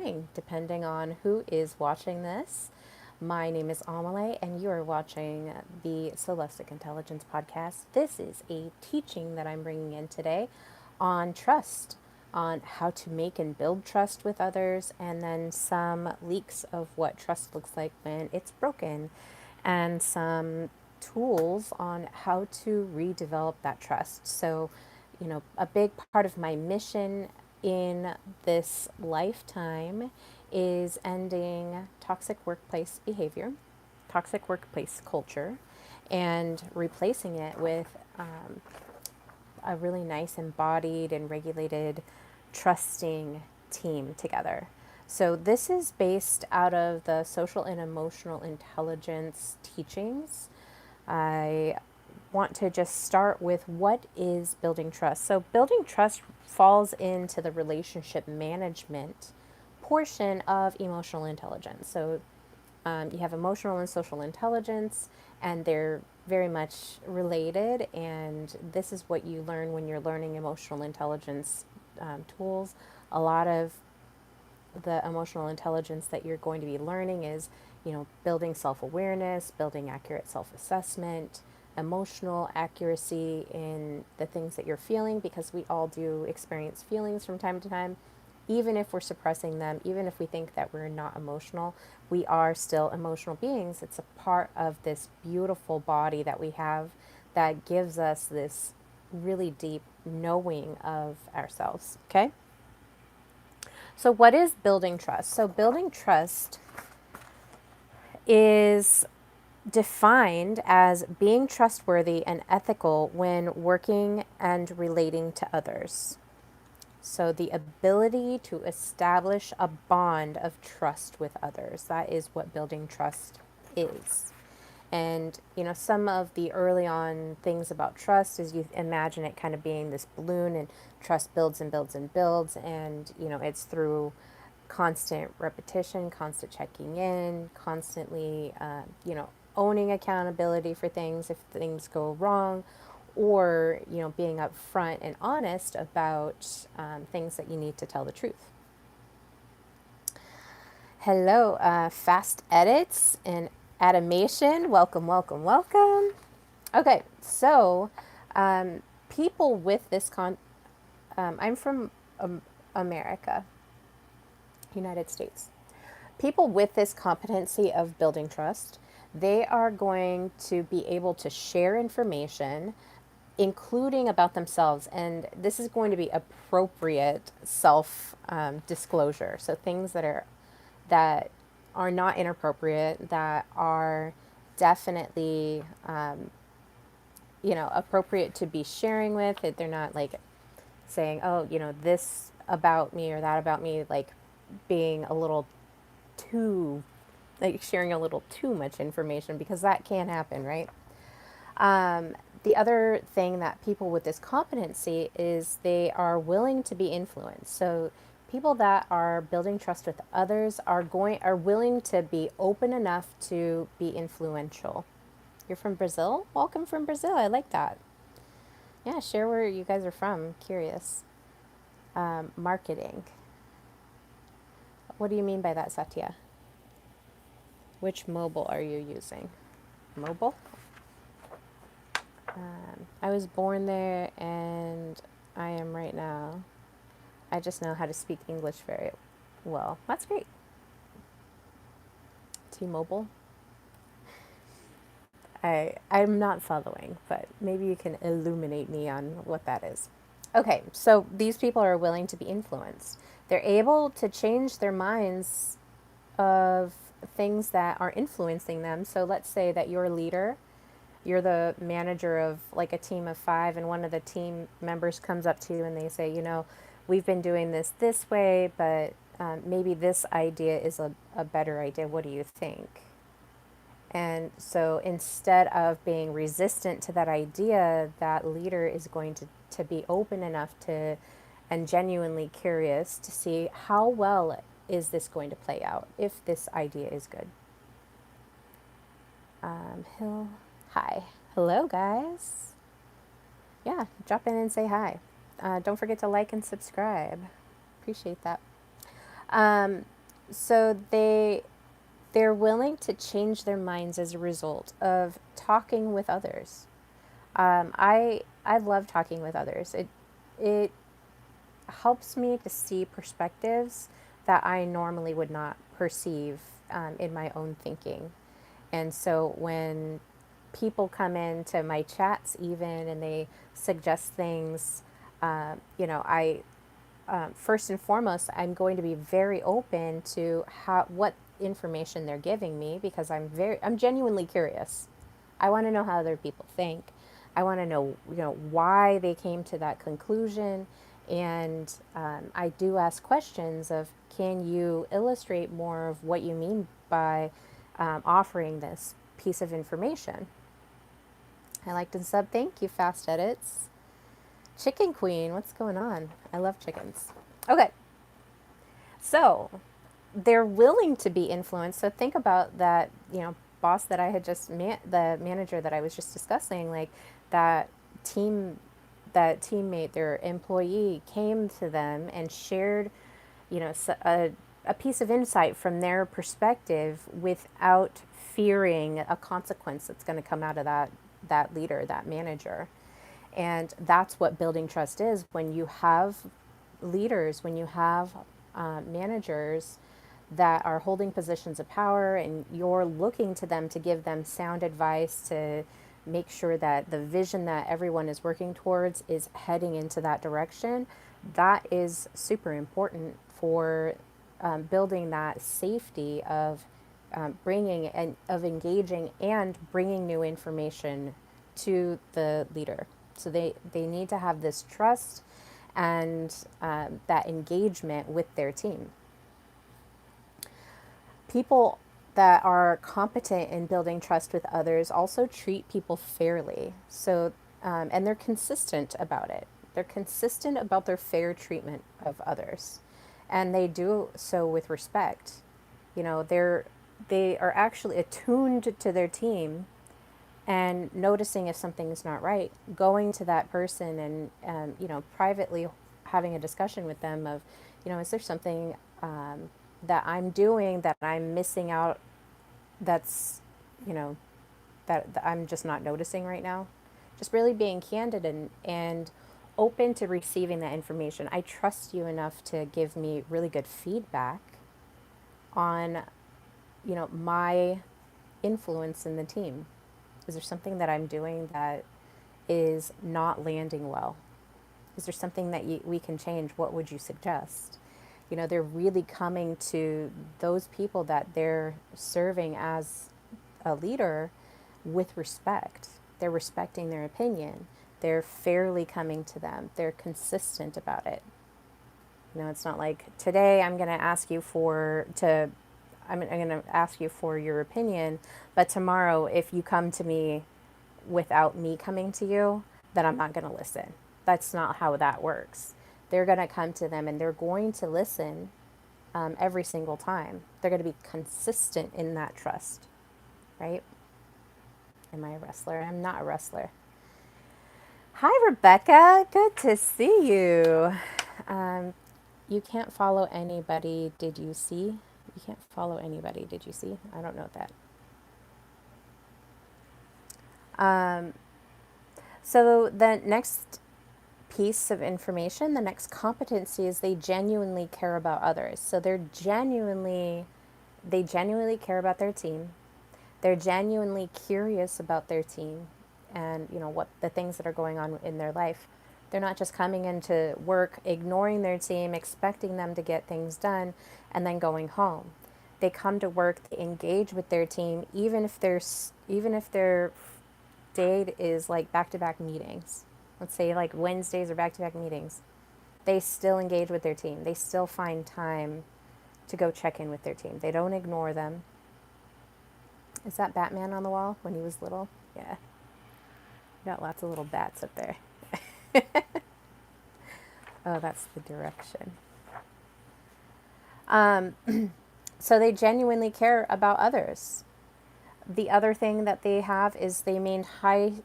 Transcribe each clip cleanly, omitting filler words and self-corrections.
morning, depending on who is watching this. My name is Amelie, and you are watching the Celestic Intelligence Podcast. This is a teaching that I'm bringing in today on trust, on how to make and build trust with others, and then some leaks of what trust looks like when it's broken, and some tools on how to redevelop that trust. So, a big part of my mission in this lifetime is ending toxic workplace behavior, toxic workplace culture, and replacing it with a really nice, embodied, and regulated, trusting team together. So, this is based out of the social and emotional intelligence teachings. I want to just start with what is building trust. So, building trust falls into the relationship management portion of emotional intelligence. So, you have emotional and social intelligence, and they're very much related. And this is what you learn when you're learning emotional intelligence tools. A lot of the emotional intelligence that you're going to be learning is, building self-awareness, building accurate self-assessment, emotional accuracy in the things that you're feeling, because we all do experience feelings from time to time. Even if we're suppressing them, even if we think that we're not emotional, we are still emotional beings. It's a part of this beautiful body that we have that gives us this really deep knowing of ourselves. Okay? So, what is building trust? So, building trust is defined as being trustworthy and ethical when working and relating to others. So, the ability to establish a bond of trust with others. That is what building trust is. And, some of the early on things about trust is you imagine it kind of being this balloon, and trust builds and builds and builds. And, it's through constant repetition, constant checking in, constantly, owning accountability for things if things go wrong, or, being upfront and honest about things that you need to tell the truth. Hello, Fast Edits and Animation. Welcome, welcome, welcome. Okay, so people with this I'm from America, United States. People with this competency of building trust, they are going to be able to share information, including about themselves, and this is going to be appropriate self disclosure. So things that are not inappropriate, that are definitely appropriate to be sharing with it. They're not like saying, oh, this about me or that about me, like being a little too, like sharing a little too much information, because that can happen, right? The other thing that people with this competency is they are willing to be influenced. So people that are building trust with others are willing to be open enough to be influential. You're from Brazil? Welcome from Brazil. I like that. Yeah, share where you guys are from. Curious. Marketing. What do you mean by that, Satya? Which mobile are you using? Mobile? I was born there, and I am right now. I just know how to speak English very well. That's great. T-Mobile? I'm not following, but maybe you can illuminate me on what that is. Okay, so these people are willing to be influenced. They're able to change their minds of things that are influencing them. So let's say that you're a leader, you're the manager of like a team of 5, and one of the team members comes up to you and they say, we've been doing this way, but maybe this idea is a better idea. What do you think? And so instead of being resistant to that idea, that leader is going to be open enough to and genuinely curious to see how well is this going to play out if this idea is good. Hi. Hello, guys. Yeah, drop in and say hi. Don't forget to like and subscribe. Appreciate that. So they're willing to change their minds as a result of talking with others. I love talking with others. It helps me to see perspectives that I normally would not perceive in my own thinking. And so when people come into my chats, even and they suggest things, I first and foremost, I'm going to be very open to what information they're giving me because I'm genuinely curious. I want to know how other people think. I want to know, why they came to that conclusion, and I do ask questions of, can you illustrate more of what you mean by offering this piece of information? I liked and sub. Thank you, Fast Edits. Chicken Queen, what's going on? I love chickens. Okay, so they're willing to be influenced. So think about that, boss that I had the manager that I was just discussing, like that team, that teammate, their employee came to them and shared, a piece of insight from their perspective without fearing a consequence that's going to come out of that leader, that manager. And that's what building trust is. When you have leaders, when you have managers that are holding positions of power and you're looking to them to give them sound advice to make sure that the vision that everyone is working towards is heading into that direction, that is super important for building that safety of bringing and of engaging and bringing new information to the leader. So they need to have this trust and that engagement with their team. People that are competent in building trust with others also treat people fairly. So, and they're consistent about it. They're consistent about their fair treatment of others, and they do so with respect. They are actually attuned to their team and noticing if something is not right, going to that person and, privately having a discussion with them of, is there something that I'm doing that I'm missing out, that's, you know, that I'm just not noticing right now? Just really being candid and open to receiving that information. I trust you enough to give me really good feedback on, my influence in the team. Is there something that I'm doing that is not landing well? Is there something that we can change? What would you suggest? They're really coming to those people that they're serving as a leader with respect. They're respecting their opinion. They're fairly coming to them. They're consistent about it. It's not like today I'm going to ask you I'm going to ask you for your opinion, but tomorrow if you come to me without me coming to you, then I'm not going to listen. That's not how that works. They're going to come to them and they're going to listen every single time. They're going to be consistent in that trust, right? Am I a wrestler? I'm not a wrestler. Hi, Rebecca. Good to see you. You can't follow anybody. Did you see? You can't follow anybody. Did you see? I don't know that. So the next piece of information, the next competency is they genuinely care about others. So they genuinely care about their team. They're genuinely curious about their team and what the things that are going on in their life. They're not just coming into work, ignoring their team, expecting them to get things done, and then going home. They come to work, they engage with their team, even if their day is like back-to-back meetings. Let's say like Wednesdays are back-to-back meetings. They still engage with their team. They still find time to go check in with their team. They don't ignore them. Is that Batman on the wall when he was little? Yeah. Got lots of little bats up there. Oh, that's the direction. So they genuinely care about others. The other thing that they have is they maintain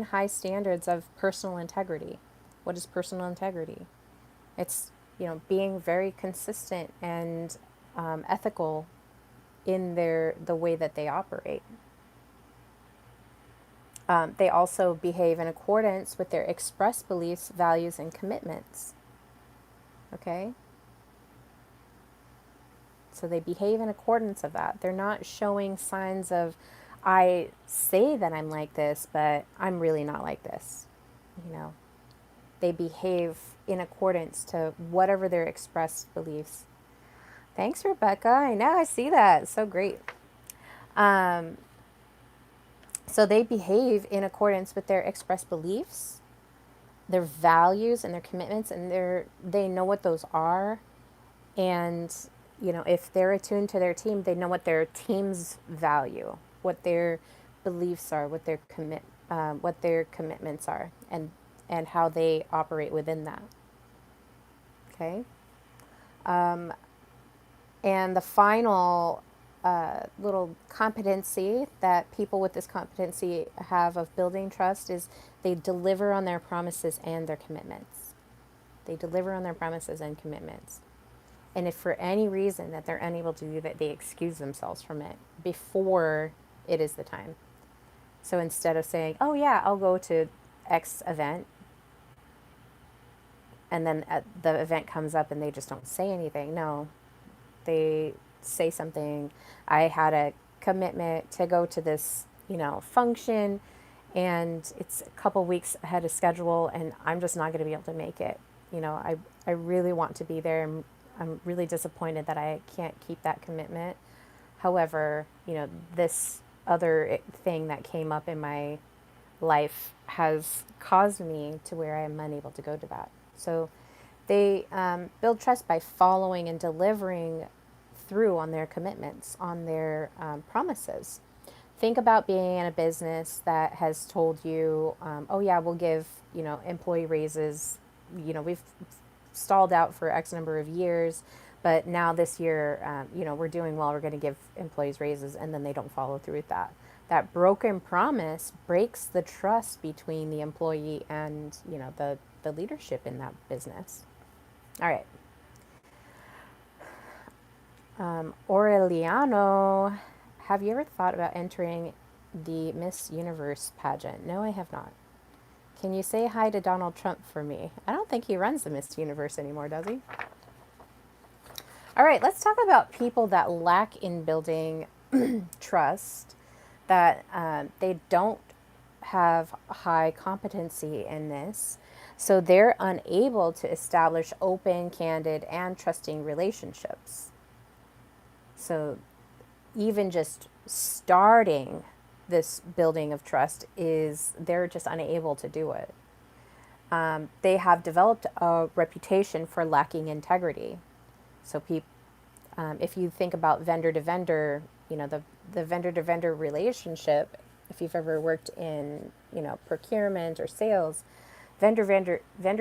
high standards of personal integrity. What is personal integrity? It's, being very consistent and ethical in the way that they operate. They also behave in accordance with their expressed beliefs, values, and commitments. Okay? So they behave in accordance of that. They're not showing signs of, I say that I'm like this, but I'm really not like this. They behave in accordance to whatever their expressed beliefs. Thanks, Rebecca. I know, I see that. So great. So they behave in accordance with their expressed beliefs, their values, and their commitments, and they know what those are. And if they're attuned to their team, they know what their team's value, what their beliefs are, what their commitments are, and how they operate within that. Okay. And the final little competency that people with this competency have of building trust is they deliver on their promises and their commitments. They deliver on their promises and commitments. And if for any reason that they're unable to do that, they excuse themselves from it before it is the time. So instead of saying, oh yeah, I'll go to X event, and then the event comes up and they just don't say anything. No, they say something. I had a commitment to go to this, function, and it's a couple weeks ahead of schedule, and I'm just not going to be able to make it. I really want to be there. I'm really disappointed that I can't keep that commitment. However, this other thing that came up in my life has caused me to where I am unable to go to that. So they build trust by following and delivering through on their commitments, on their promises. Think about being in a business that has told you, oh yeah, we'll give, employee raises. We've stalled out for X number of years, but now this year, we're doing well, we're going to give employees raises, and then they don't follow through with that. That broken promise breaks the trust between the employee and, the leadership in that business. All right. Aureliano, have you ever thought about entering the Miss Universe pageant? No, I have not. Can you say hi to Donald Trump for me? I don't think he runs the Miss Universe anymore, does he? All right, let's talk about people that lack in building trust, that they don't have high competency in this. So they're unable to establish open, candid, and trusting relationships. So even just starting this building of trust they're just unable to do it. They have developed a reputation for lacking integrity. So if you think about vendor to vendor, the vendor to vendor relationship, if you've ever worked in, procurement or sales, vendor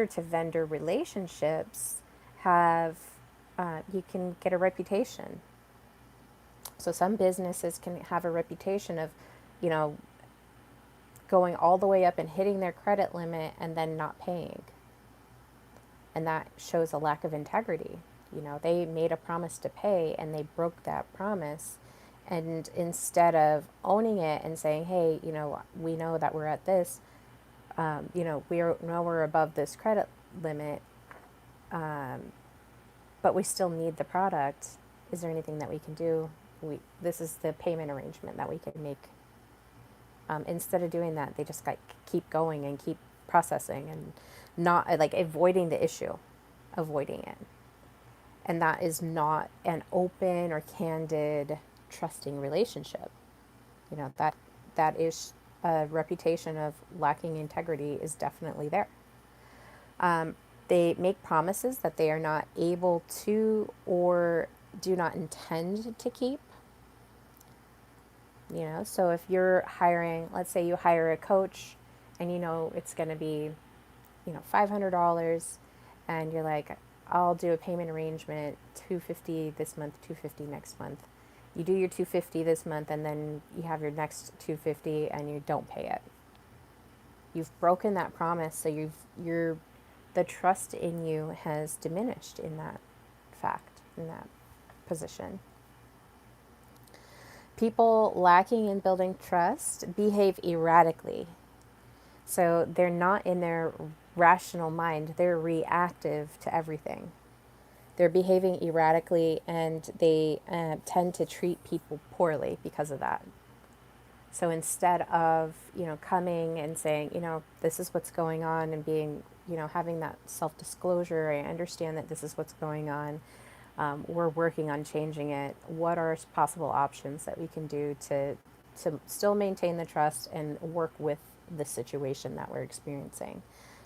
to vendor relationships have, you can get a reputation. So some businesses can have a reputation of, going all the way up and hitting their credit limit and then not paying. And that shows a lack of integrity. They made a promise to pay and they broke that promise. And instead of owning it and saying, hey, we know that we're at this, we're above this credit limit, but we still need the product. Is there anything that we can do? This is the payment arrangement that we can make. Instead of doing that, they just keep going and keep processing and not avoiding the issue, avoiding it. And that is not an open or candid, trusting relationship. That is a reputation of lacking integrity is definitely there. They make promises that they are not able to or do not intend to keep. So if you're hiring, let's say you hire a coach and it's going to be, $500, and you're like, I'll do a payment arrangement, $250 this month, $250 next month. You do your $250 this month, and then you have your next $250 and you don't pay it. You've broken that promise, so you're the trust in you has diminished in that fact, in that position. People lacking in building trust behave erratically. So they're not in their rational mind, they're reactive to everything. They're behaving erratically, and they tend to treat people poorly because of that. So instead of, coming and saying, this is what's going on, and being, having that self-disclosure, I understand that this is what's going on. We're working on changing it. What are possible options that we can do to still maintain the trust and work with the situation that we're experiencing?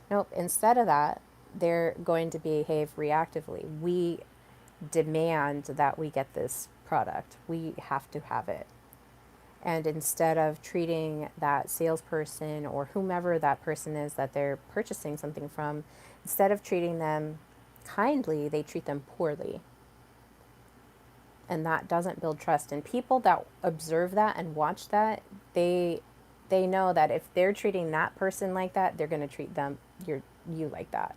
Nope. Instead of that, they're going to behave reactively. We demand that we get this product. We have to have it. And instead of treating that salesperson or whomever that person is that they're purchasing something from, instead of treating them kindly, they treat them poorly. And that doesn't build trust. And people that observe that and watch that, they know that if they're treating that person like that, they're going to treat you like that.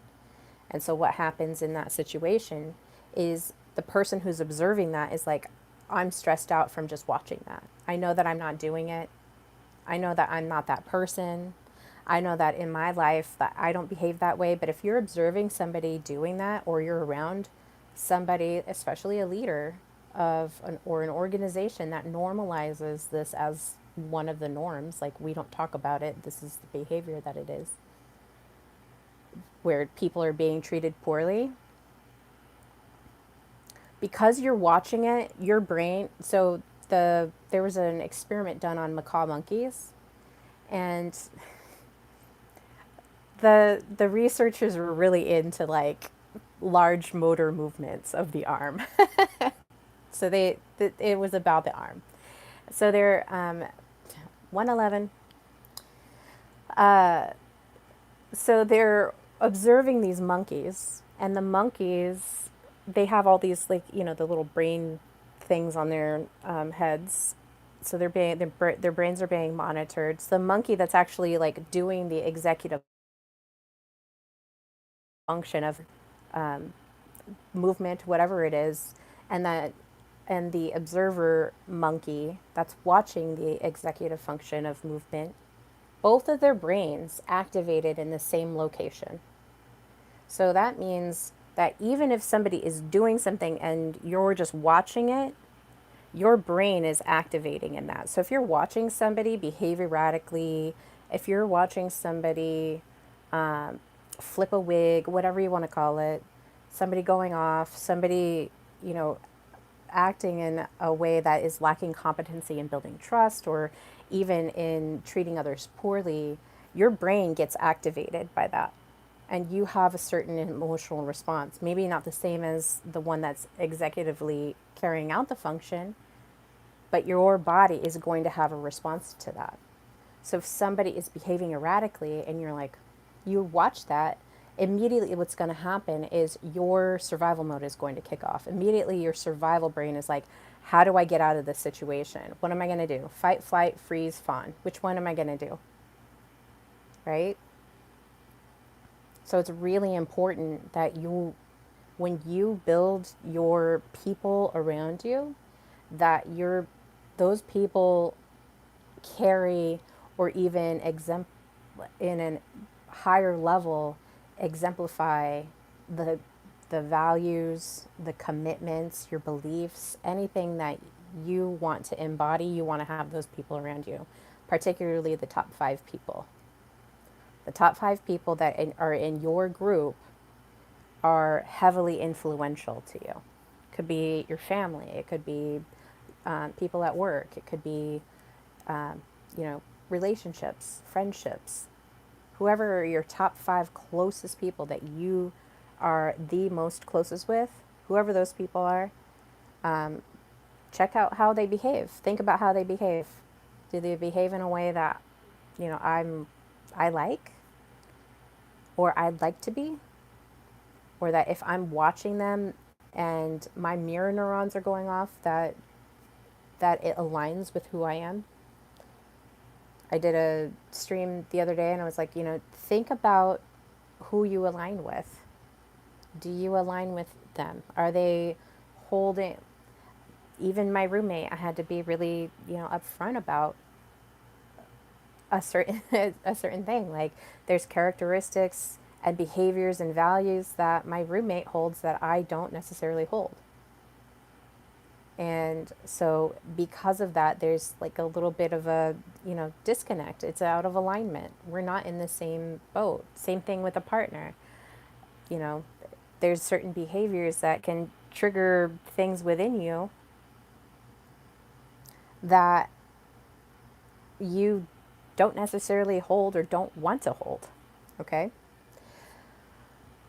And so what happens in that situation is the person who's observing that is like, I'm stressed out from just watching that. I know that I'm not doing it. I know that I'm not that person. I know that in my life that I don't behave that way. But if you're observing somebody doing that, or you're around somebody, especially a leader or an organization that normalizes this as one of the norms, like we don't talk about it, this is the behavior that it is, where people are being treated poorly, because you're watching it, your brain, so there was an experiment done on macaw monkeys, and the researchers were really into like large motor movements of the arm. So it was about the arm. So they're 111. So they're observing these monkeys, and the monkeys, they have all these, like, the little brain things on their heads. So their brains are being monitored. So the monkey that's actually like doing the executive function of movement, whatever it is, and the observer monkey that's watching the executive function of movement, both of their brains activated in the same location. So that means that even if somebody is doing something and you're just watching it, your brain is activating in that. So if you're watching somebody behave erratically, if you're watching somebody flip a wig, whatever you want to call it, somebody going off, somebody, acting in a way that is lacking competency in building trust, or even in treating others poorly, your brain gets activated by that. And you have a certain emotional response. Maybe not the same as the one that's executively carrying out the function, but your body is going to have a response to that. So if somebody is behaving erratically and you're like, you watch that, immediately what's going to happen is your survival mode is going to kick off. Immediately your survival brain is like, how do I get out of this situation? What am I going to do? Fight, flight, freeze, fawn. Which one am I going to do? Right? So it's really important that when you build your people around you, that those people carry, or even in a higher level, exemplify the values, the commitments, your beliefs, anything that you want to embody. You want to have those people around you, particularly the top 5 people. The top 5 people that are in your group are heavily influential to you. It could be your family. It could be people at work. It could be, relationships, friendships. Whoever are your top 5 closest people that you are the most closest with, whoever those people are, check out how they behave. Think about how they behave. Do they behave in a way that, I like, or I'd like to be? Or that if I'm watching them and my mirror neurons are going off, that it aligns with who I am? I did a stream the other day and I was like, think about who you align with. Do you align with them? Are they holding, even my roommate, I had to be really, upfront about a certain a certain thing. Like, there's characteristics and behaviors and values that my roommate holds that I don't necessarily hold. And so because of that, there's like a little bit of a, disconnect. It's out of alignment. We're not in the same boat. Same thing with a partner. You know, there's certain behaviors that can trigger things within you that you don't necessarily hold or don't want to hold. Okay?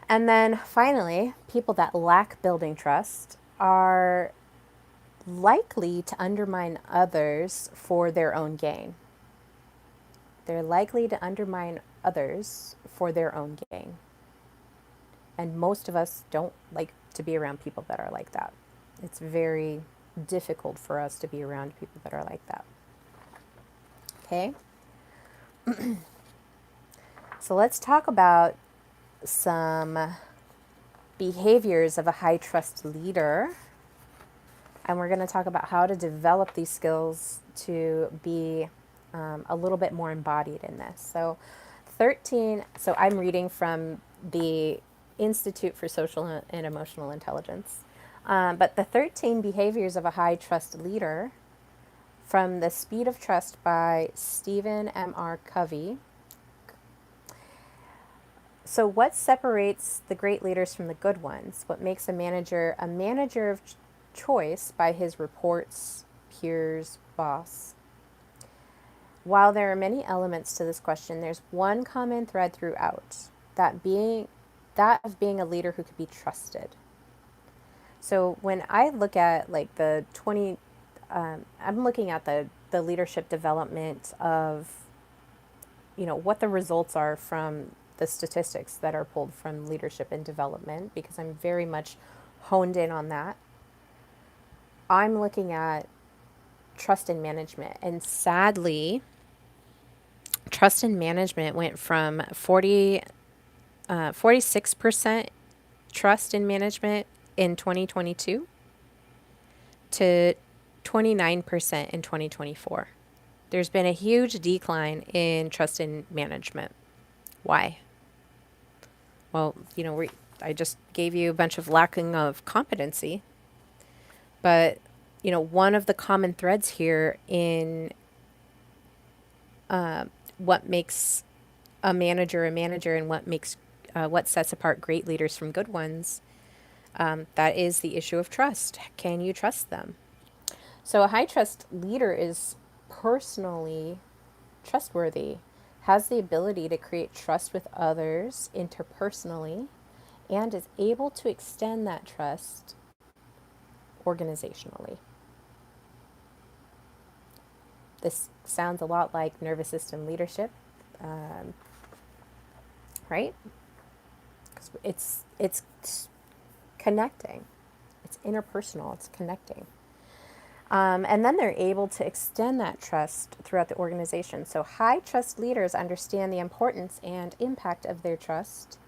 And then finally, people that lack building trust are likely to undermine others for their own gain. They're likely to undermine others for their own gain. And most of us don't like to be around people that are like that. It's very difficult for us to be around people that are like that. Okay? So let's talk about some behaviors of a high trust leader. And we're going to talk about how to develop these skills to be a little bit more embodied in this. So I'm reading from the Institute for Social and Emotional Intelligence. But the 13 behaviors of a high trust leader from The Speed of Trust by Stephen M.R. Covey. So what separates the great leaders from the good ones? What makes a manager of choice by his reports, peers, boss? While there are many elements to this question, there's one common thread throughout, that of being a leader who could be trusted. So when I look at like I'm looking at the leadership development of, what the results are from the statistics that are pulled from leadership and development, because I'm very much honed in on that. I'm looking at trust and management, and sadly, trust and management went from 46% trust in management in 2022 to 29% in 2024. There's been a huge decline in trust in management. Why? Well, I just gave you a bunch of lacking of competency, but one of the common threads here in what makes a manager, and what sets apart great leaders from good ones, that is the issue of trust. Can you trust them? So a high trust leader is personally trustworthy, has the ability to create trust with others interpersonally, and is able to extend that trust organizationally. This sounds a lot like nervous system leadership, right? Because it's connecting. It's interpersonal. It's connecting. And then they're able to extend that trust throughout the organization. So high trust leaders understand the importance and impact of their trust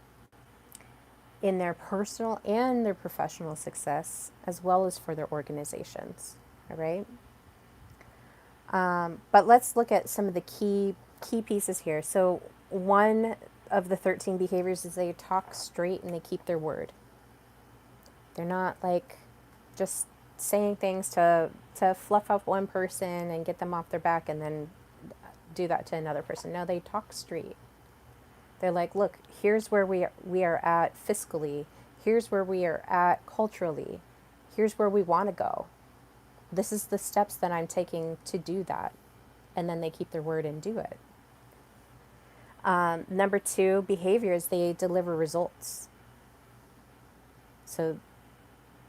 in their personal and their professional success, as well as for their organizations. All right. But let's look at some of the key pieces here. So one of the 13 behaviors is they talk straight and they keep their word. They're not like just saying things to fluff up one person and get them off their back and then do that to another person. No, they talk straight. They're like, look, here's where we are at fiscally. Here's where we are at culturally. Here's where we want to go. This is the steps that I'm taking to do that. And then they keep their word and do it. Number 2, behaviors, they deliver results. So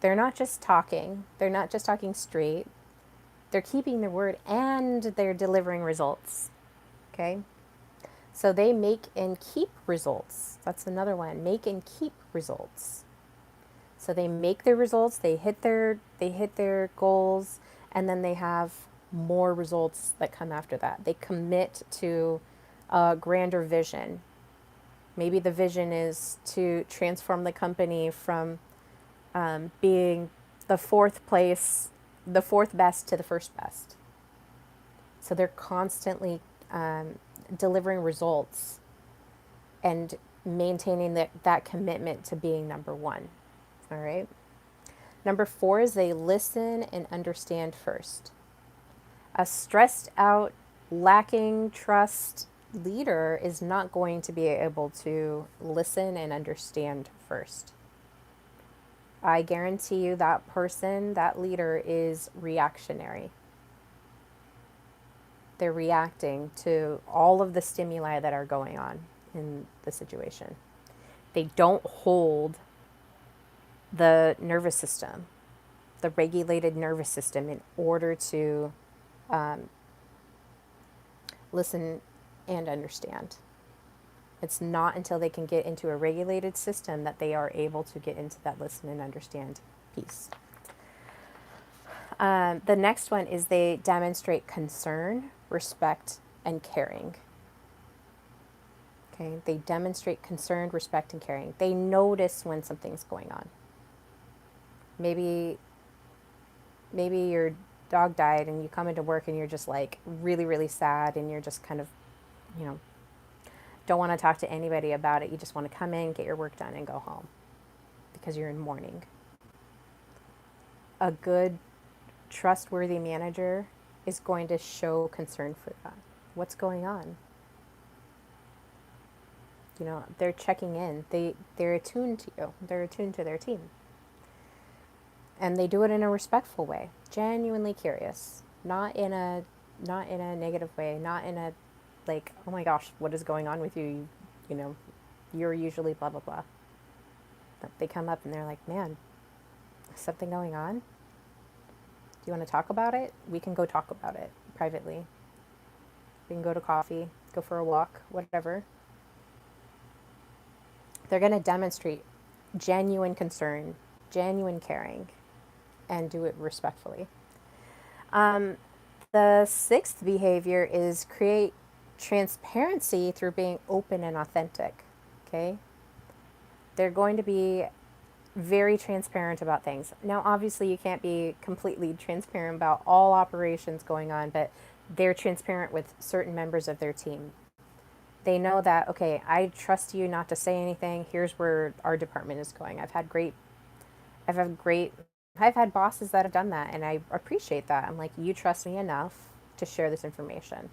they're not just talking. They're not just talking straight. They're keeping their word and they're delivering results. Okay? So they make and keep results. That's another one. Make and keep results. So they make their results, they hit their goals, and then they have more results that come after that. They commit to a grander vision. Maybe the vision is to transform the company from being the the fourth best to the first best. So they're constantly delivering results and maintaining that commitment to being number one. All right. Number 4 is they listen and understand first. A stressed out, lacking trust leader is not going to be able to listen and understand first. I guarantee you that person, that leader, is reactionary. They're reacting to all of the stimuli that are going on in the situation. They don't hold the nervous system, the regulated nervous system, in order to listen and understand. It's not until they can get into a regulated system that they are able to get into that listen and understand piece. The next one is they demonstrate concern, respect, and caring. Okay, they demonstrate concern, respect, and caring. They notice when something's going on. Maybe your dog died and you come into work and you're just like really, really sad, and you're just kind of, you know, don't want to talk to anybody about it. You just want to come in, get your work done, and go home because you're in mourning. A good, trustworthy manager is going to show concern for that. What's going on? You know, they're checking in. They're attuned to you. They're attuned to their team. And they do it in a respectful way, genuinely curious, not in a negative way, not in a like, oh my gosh, what is going on with you? You know, you're usually blah blah blah. They come up and they're like, man, is something going on? Do you want to talk about it? We can go talk about it privately. We can go to coffee, go for a walk, whatever. They're going to demonstrate genuine concern, genuine caring, and do it respectfully. The sixth behavior is create transparency through being open and authentic. Okay? They're going to be very transparent about things. Now, obviously, you can't be completely transparent about all operations going on, but they're transparent with certain members of their team. They know that, okay, I trust you not to say anything. Here's where our department is going. I've had bosses that have done that, and I appreciate that. I'm like, you trust me enough to share this information.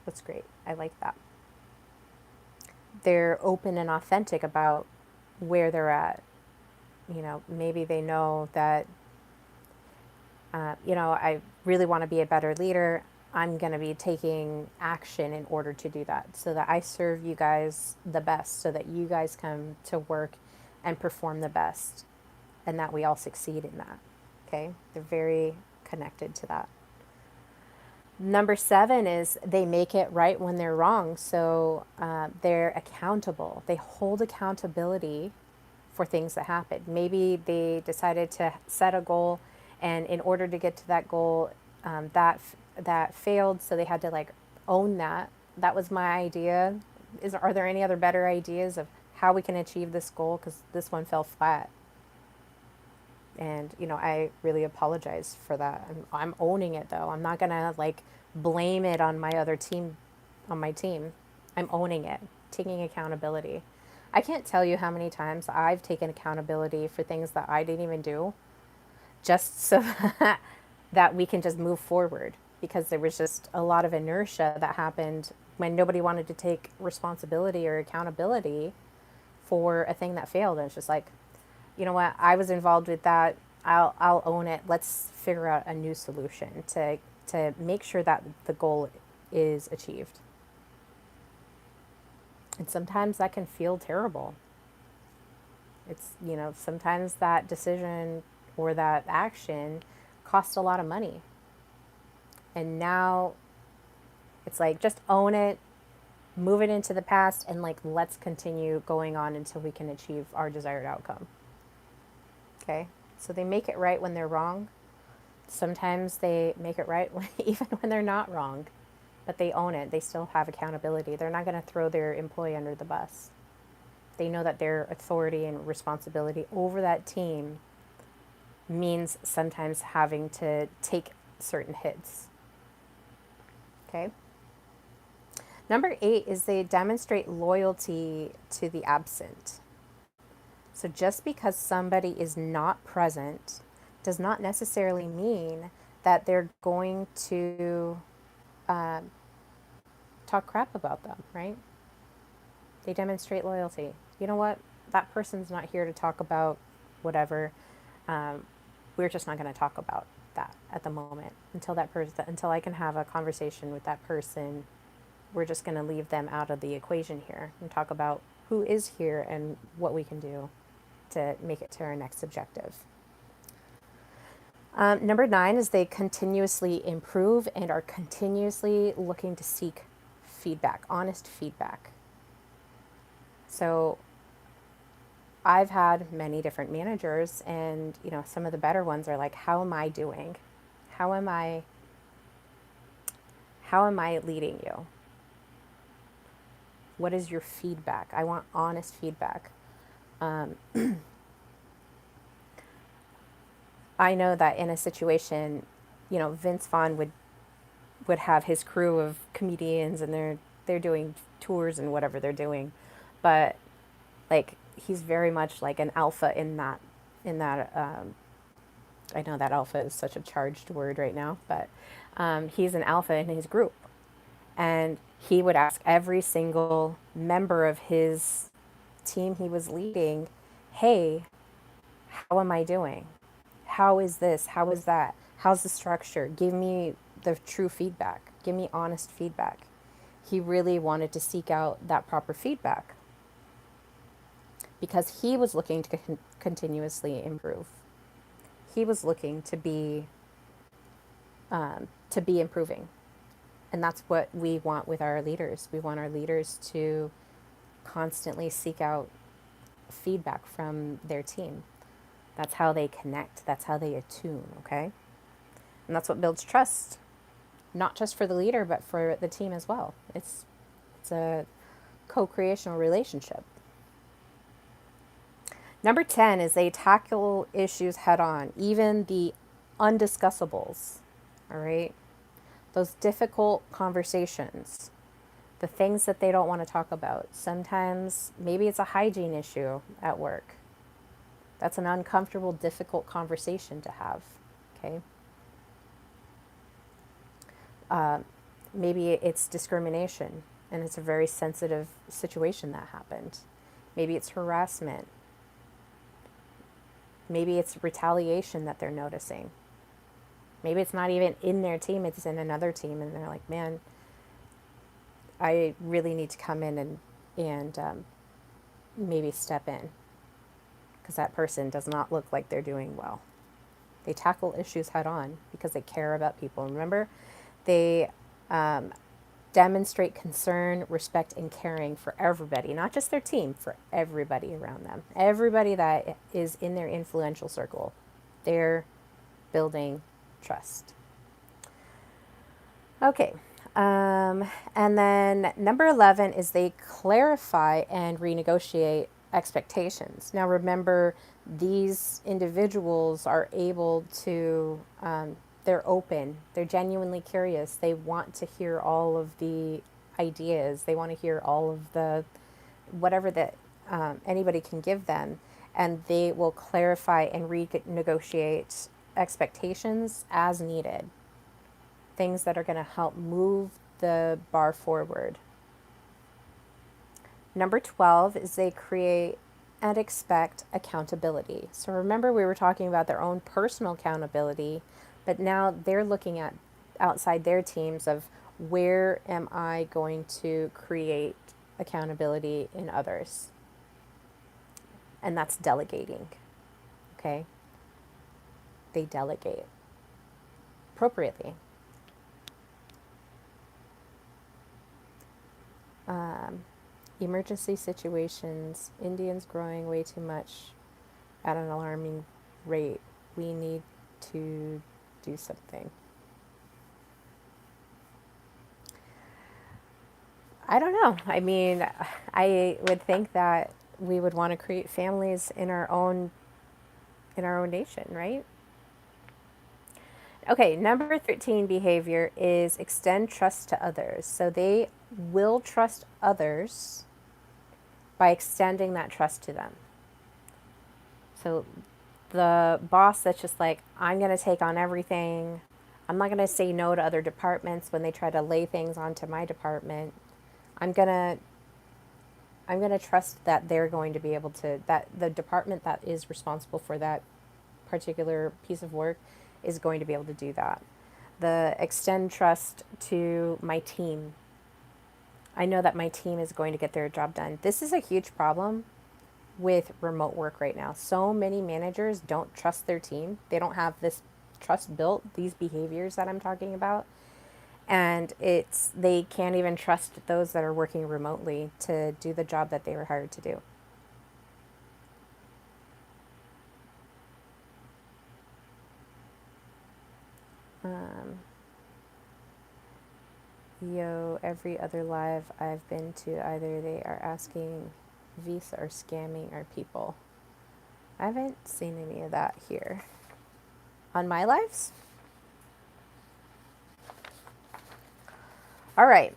That's great. I like that. They're open and authentic about where they're at. You know, maybe they know that, I really want to be a better leader. I'm going to be taking action in order to do that so that I serve you guys the best, so that you guys come to work and perform the best, and that we all succeed in that. Okay? They're very connected to that. Number 7 is they make it right when they're wrong. So they're accountable. They hold accountability for things that happen. Maybe they decided to set a goal, and in order to get to that goal, that failed, so they had to like own that. That was my idea. Are there any other better ideas of how we can achieve this goal? Because this one fell flat. And, I really apologize for that. I'm owning it, though. I'm not going to, like, blame it on my other team, on my team. I'm owning it, taking accountability. I can't tell you how many times I've taken accountability for things that I didn't even do, just so that we can just move forward, because there was just a lot of inertia that happened when nobody wanted to take responsibility or accountability for a thing that failed. And it's just like, you know what, I was involved with that. I'll own it. Let's figure out a new solution to make sure that the goal is achieved. And sometimes that can feel terrible. It's, sometimes that decision or that action costs a lot of money. And now it's like, just own it, move it into the past, and like, let's continue going on until we can achieve our desired outcome. Okay, so they make it right when they're wrong. Sometimes they make it right even when they're not wrong, but they own it. They still have accountability. They're not going to throw their employee under the bus. They know that their authority and responsibility over that team means sometimes having to take certain hits. Okay? Number 8 is they demonstrate loyalty to the absent. So just because somebody is not present does not necessarily mean that they're going to talk crap about them, right? They demonstrate loyalty. You know what? That person's not here to talk about whatever. We're just not going to talk about that at the moment until I can have a conversation with that person. We're just going to leave them out of the equation here and talk about who is here and what we can do to make it to our next objective. Number 9 is they continuously improve and are continuously looking to seek feedback, honest feedback. So I've had many different managers, and some of the better ones are like, how am I doing? How am I leading you? What is your feedback? I want honest feedback. I know that in a situation, Vince Vaughn would have his crew of comedians, and they're doing tours and whatever they're doing, but like he's very much like an alpha in that I know that alpha is such a charged word right now, but he's an alpha in his group, and he would ask every single member of his team he was leading, hey, how am I doing? How is this? How is that? How's the structure? Give me the true feedback. Give me honest feedback. He really wanted to seek out that proper feedback because he was looking to continuously improve. He was looking to be improving. And that's what we want with our leaders. We want our leaders to constantly seek out feedback from their team. That's how they connect. That's how they attune, okay? And that's what builds trust, not just for the leader, but for the team as well. It's a co-creational relationship. Number 10 is they tackle issues head on, even the undiscussables, all right? Those difficult conversations, the things that they don't want to talk about. Sometimes maybe it's a hygiene issue at work. That's an uncomfortable, difficult conversation to have, okay? Maybe it's discrimination, and it's a very sensitive situation that happened. Maybe it's harassment. Maybe it's retaliation that they're noticing. Maybe it's not even in their team, it's in another team, and they're like, man, I really need to come in and maybe step in, because that person does not look like they're doing well. They tackle issues head on because they care about people. Remember, they demonstrate concern, respect, and caring for everybody, not just their team, for everybody around them. Everybody that is in their influential circle, they're building trust. Okay. And then number 11 is they clarify and renegotiate expectations. Now remember, these individuals are able to, they're open, they're genuinely curious, they want to hear all of the ideas, they want to hear all of the, whatever that anybody can give them, and they will clarify and renegotiate expectations as needed. Things that are going to help move the bar forward. Number 12 is they create and expect accountability. So remember, we were talking about their own personal accountability, but now they're looking at outside their teams of where am I going to create accountability in others? And that's delegating, okay? They delegate appropriately. Emergency situations, Indians growing way too much at an alarming rate. We need to do something. I don't know. I mean, I would think that we would want to create families in our own nation, right? Okay, number 13 behavior is extend trust to others. So they will trust others by extending that trust to them. So the boss that's just like, I'm going to take on everything. I'm not going to say no to other departments when they try to lay things onto my department. I'm going to I'm going to trust that they're going to be able to, that the department that is responsible for that particular piece of work is going to be able to do that. The extend trust to my team. I know that my team is going to get their job done. This is a huge problem with remote work right now. So many managers don't trust their team. They don't have this trust built, these behaviors that I'm talking about. And they can't even trust those that are working remotely to do the job that they were hired to do. Um, every other live I've been to, either they are asking Visa or scamming our people. I haven't seen any of that here. On my lives? All right.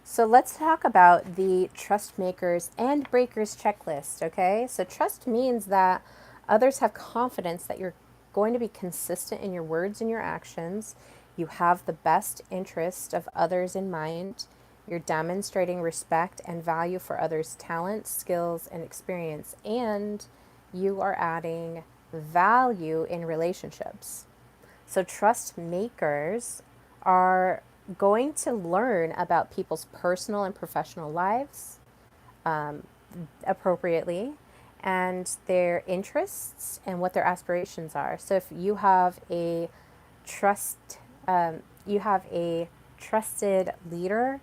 So let's talk about the trust makers and breakers checklist, okay? So trust means that others have confidence that you're going to be consistent in your words and your actions. You have the best interest of others in mind. You're demonstrating respect and value for others' talents, skills, and experience. And you are adding value in relationships. So trust makers are going to learn about people's personal and professional lives um, appropriately, and their interests and what their aspirations are. So if you have a trust, you have a trusted leader,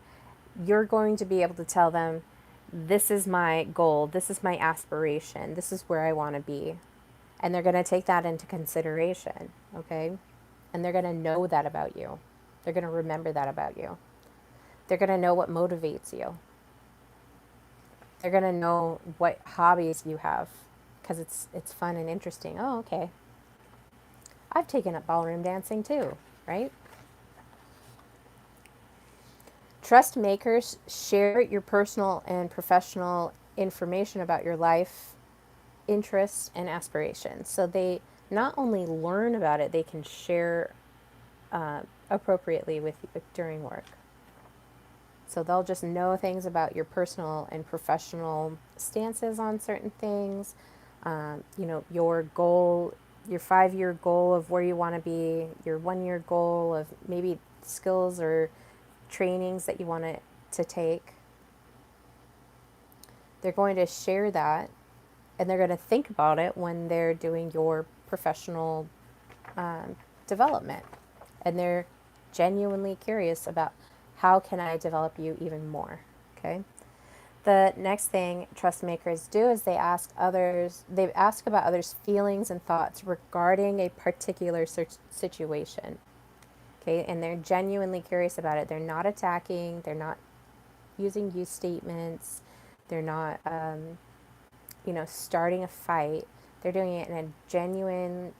you're going to be able to tell them, this is my goal, this is my aspiration, this is where I want to be. And they're going to take that into consideration, okay? And they're going to know that about you. They're going to remember that about you. They're going to know what motivates you. They're going to know what hobbies you have, because it's fun and interesting. Oh, okay. I've taken up ballroom dancing too, right? Trust makers share your personal and professional information about your life, interests, and aspirations. So they not only learn about it, they can share appropriately with you during work. So they'll just know things about your personal and professional stances on certain things, your goal, your 5-year goal of where you want to be, your 1-year goal of maybe skills or trainings that you want to take. They're going to share that, and they're going to think about it when they're doing your professional development. And they're genuinely curious about, how can I develop you even more? Okay. The next thing trust makers do is they ask about others' feelings and thoughts regarding a particular situation. Okay. And they're genuinely curious about it. They're not attacking. They're not using you statements. They're not, starting a fight. They're doing it in a genuine,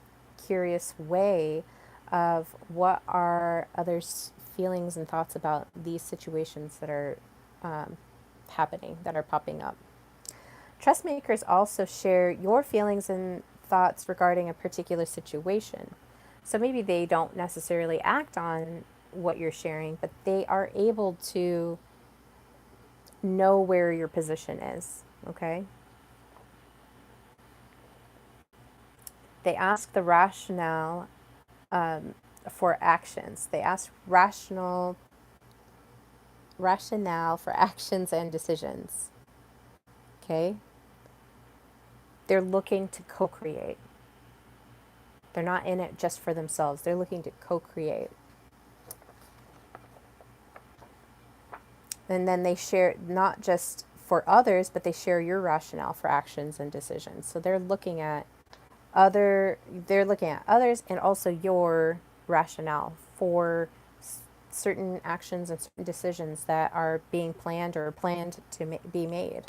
curious way of what are others' feelings and thoughts about these situations that are happening, that are popping up. Trust makers also share your feelings and thoughts regarding a particular situation. So maybe they don't necessarily act on what you're sharing, but they are able to know where your position is, okay? They ask the rationale for actions. They ask rationale for actions and decisions. Okay? They're looking to co-create. They're not in it just for themselves. They're looking to co-create. And then they share not just for others, but they share your rationale for actions and decisions. So they're looking at others and also your rationale for certain actions and certain decisions that are being planned or planned to be made.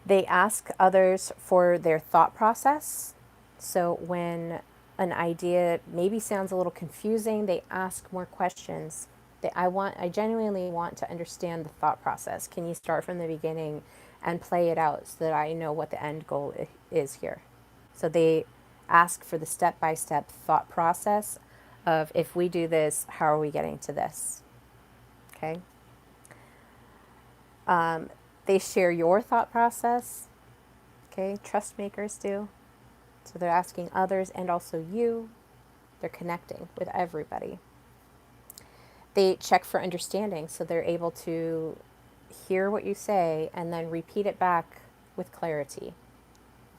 They ask others for their thought process. So when an idea maybe sounds a little confusing, they ask more questions. I genuinely want to understand the thought process. Can you start from the beginning and play it out so that I know what the end goal is here? So they ask for the step-by-step thought process of, if we do this, how are we getting to this? Okay. They share your thought process. Okay, trust makers do. So they're asking others and also you. They're connecting with everybody. They check for understanding, so they're able to hear what you say and then repeat it back with clarity,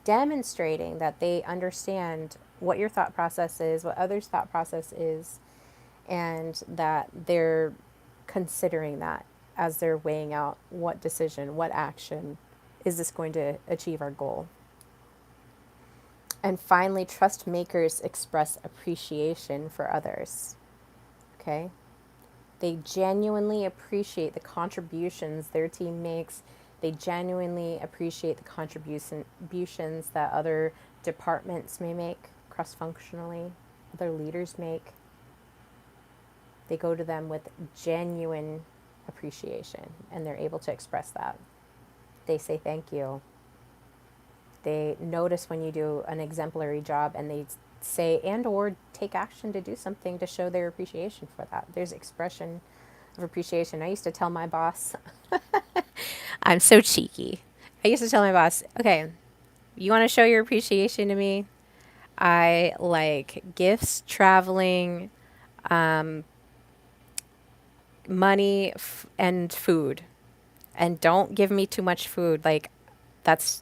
demonstrating that they understand what your thought process is, what others' thought process is, and that they're considering that as they're weighing out what decision, what action is this going to achieve our goal. And finally, trust makers express appreciation for others. Okay? They genuinely appreciate the contributions their team makes. They genuinely appreciate the contributions that other departments may make cross functionally, other leaders make. They go to them with genuine appreciation and they're able to express that. They say thank you. They notice when you do an exemplary job and they say and or take action to do something to show their appreciation for that. There's expression of appreciation. I used to tell my boss, I'm so cheeky. I used to tell my boss, okay, you want to show your appreciation to me? I like gifts, traveling, money, and food. And don't give me too much food. Like,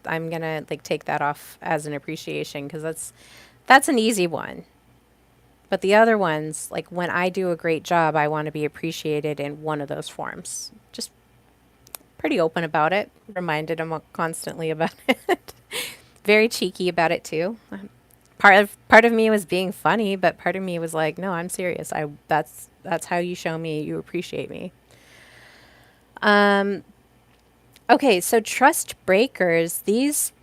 I'm gonna like take that off as an appreciation because that's an easy one. But the other ones, like when I do a great job, I want to be appreciated in one of those forms. Just pretty open about it. Reminded him constantly about it. Very cheeky about it too. Part of me was being funny, but part of me was like, no, I'm serious. That's how you show me you appreciate me. Okay, so trust breakers, these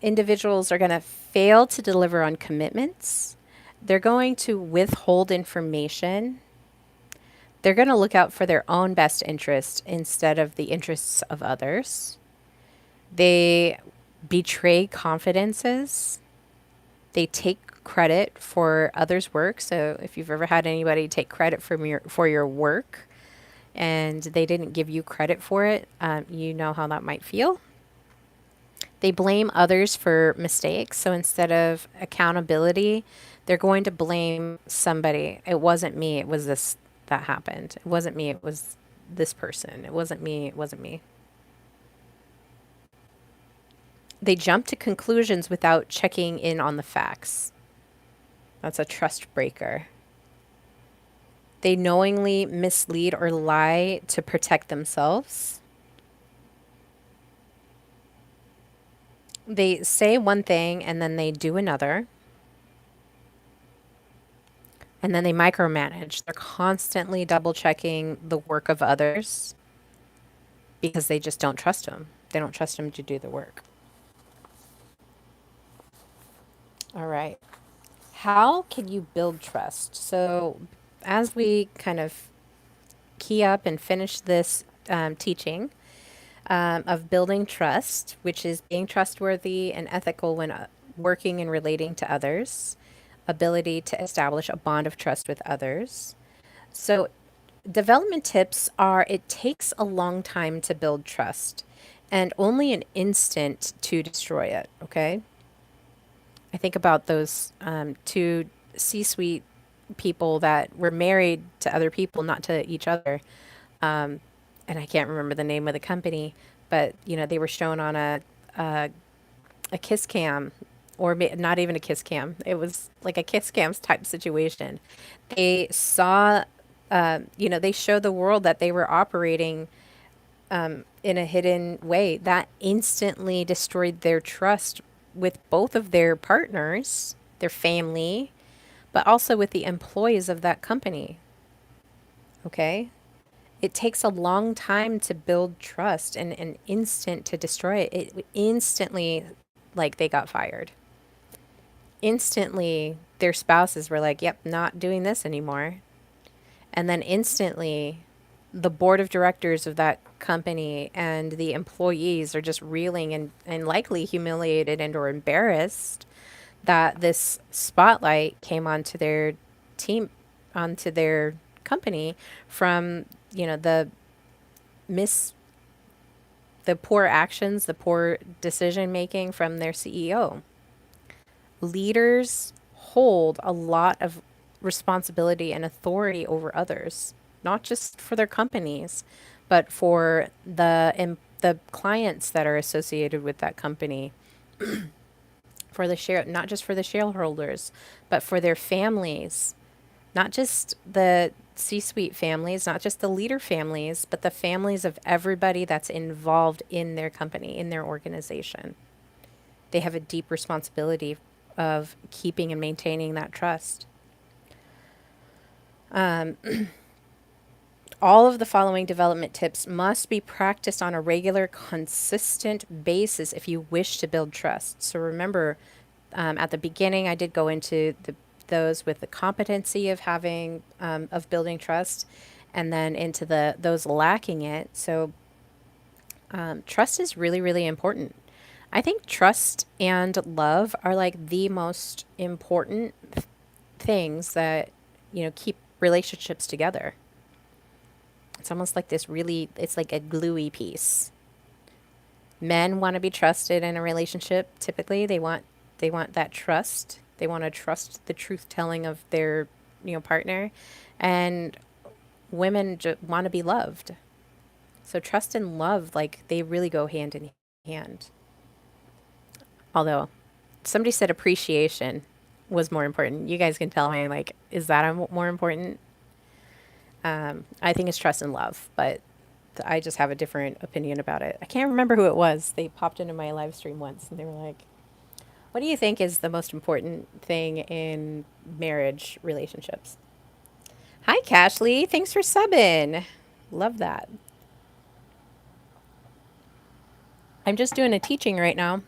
individuals are going to fail to deliver on commitments. They're going to withhold information. They're going to look out for their own best interest instead of the interests of others. They betray confidences. They take credit for others' work. So if you've ever had anybody take credit for your work, and they didn't give you credit for it, you know how that might feel. They blame others for mistakes. So instead of accountability, they're going to blame somebody. It wasn't me. It was this that happened. It wasn't me. It was this person. It wasn't me. It wasn't me. They jump to conclusions without checking in on the facts. That's a trust breaker. They knowingly mislead or lie to protect themselves. They say one thing and then they do another. And then they micromanage. They're constantly double checking the work of others because they just don't trust them. They don't trust them to do the work. All right. How can you build trust? So, as we kind of key up and finish this teaching of building trust, which is being trustworthy and ethical when working and relating to others, ability to establish a bond of trust with others. So, development tips are, it takes a long time to build trust and only an instant to destroy it. Okay. I think about those two C-suite people that were married to other people, not to each other. And I can't remember the name of the company, but they were shown on a kiss cam, or not even a kiss cam. It was like a kiss cam type situation. They saw, they showed the world that they were operating in a hidden way that instantly destroyed their trust with both of their partners, their family, but also with the employees of that company. Okay? It takes a long time to build trust and an instant to destroy it. It instantly, like they got fired. Instantly, their spouses were like, yep, not doing this anymore. And then instantly, the board of directors of that company and the employees are just reeling and likely humiliated and or embarrassed that this spotlight came onto their team, onto their company from, the mis the poor actions, the poor decision making from their CEO. Leaders hold a lot of responsibility and authority over others, not just for their companies, but for the clients that are associated with that company, for the share, not just for the shareholders, but for their families, not just the C-suite families, not just the leader families, but the families of everybody that's involved in their company, in their organization. They have a deep responsibility of keeping and maintaining that trust. All of the following development tips must be practiced on a regular, consistent basis if you wish to build trust. So remember, at the beginning, I did go into those with the competency of having of building trust, and then into those lacking it. So trust is really, really important. I think trust and love are like the most important things that, keep relationships together. It's almost like this really, it's like a gluey piece. Men want to be trusted in a relationship. Typically, they want that trust. They want to trust the truth telling of their, partner, and women want to be loved. So trust and love, like they really go hand in hand. Although somebody said appreciation was more important. You guys can tell me, like, is that more important? I think it's trust and love, but I just have a different opinion about it. I can't remember who it was. They popped into my live stream once and they were like, what do you think is the most important thing in marriage relationships? Hi, Cashley. Thanks for subbing. Love that. I'm just doing a teaching right now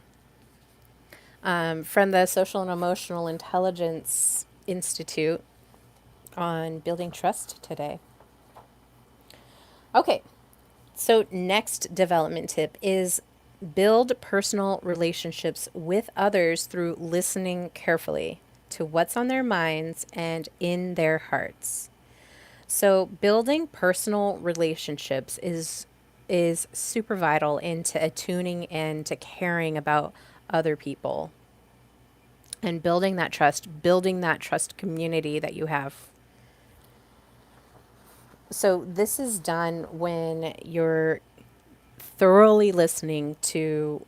from the Social and Emotional Intelligence Institute on building trust today. Okay, so next development tip is build personal relationships with others through listening carefully to what's on their minds and in their hearts. So building personal relationships is super vital into attuning and to caring about other people and building that trust community that you have. So this is done when you're thoroughly listening to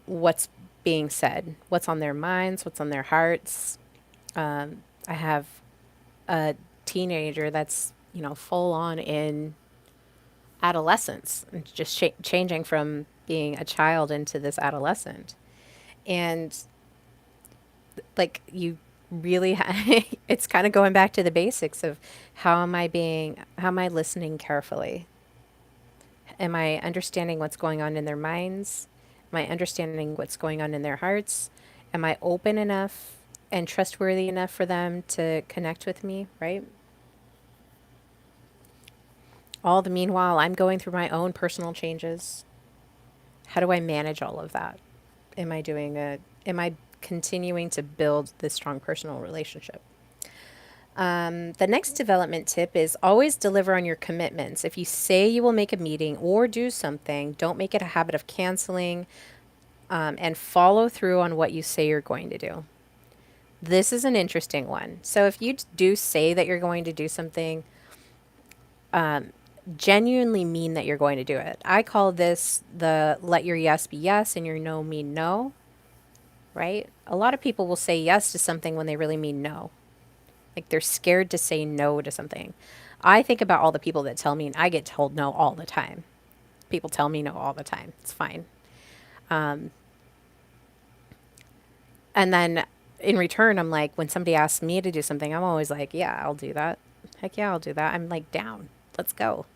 what's being said, what's on their minds, what's on their hearts. I have a teenager that's, full on in adolescence, and just changing from being a child into this adolescent. And like you really it's kind of going back to the basics of how am I listening carefully? Am I understanding what's going on in their minds? Am I understanding what's going on in their hearts? Am I open enough and trustworthy enough for them to connect with me, right? All the meanwhile, I'm going through my own personal changes. How do I manage all of that? Am I continuing to build this strong personal relationship? The next development tip is always deliver on your commitments. If you say you will make a meeting or do something, don't make it a habit of canceling, and follow through on what you say you're going to do. This is an interesting one. So if you do say that you're going to do something, genuinely mean that you're going to do it. I call this the let your yes be yes and your no mean no, right? A lot of people will say yes to something when they really mean no. Like they're scared to say no to something. I think about all the people that tell me, and I get told no all the time. People tell me no all the time. It's fine. And then in return, I'm like, when somebody asks me to do something, I'm always like, yeah, I'll do that. Heck yeah, I'll do that. I'm like, down. Let's go.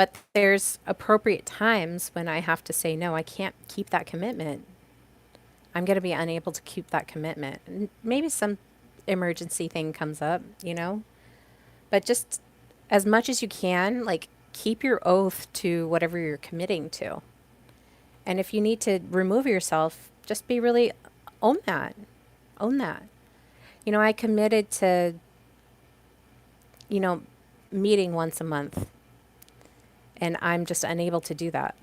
But there's appropriate times when I have to say, no, I can't keep that commitment. I'm going to be unable to keep that commitment. Maybe some emergency thing comes up, but just as much as you can, like keep your oath to whatever you're committing to. And if you need to remove yourself, just be really own that. Own that. I committed to, you know, meeting once a month, and I'm just unable to do that.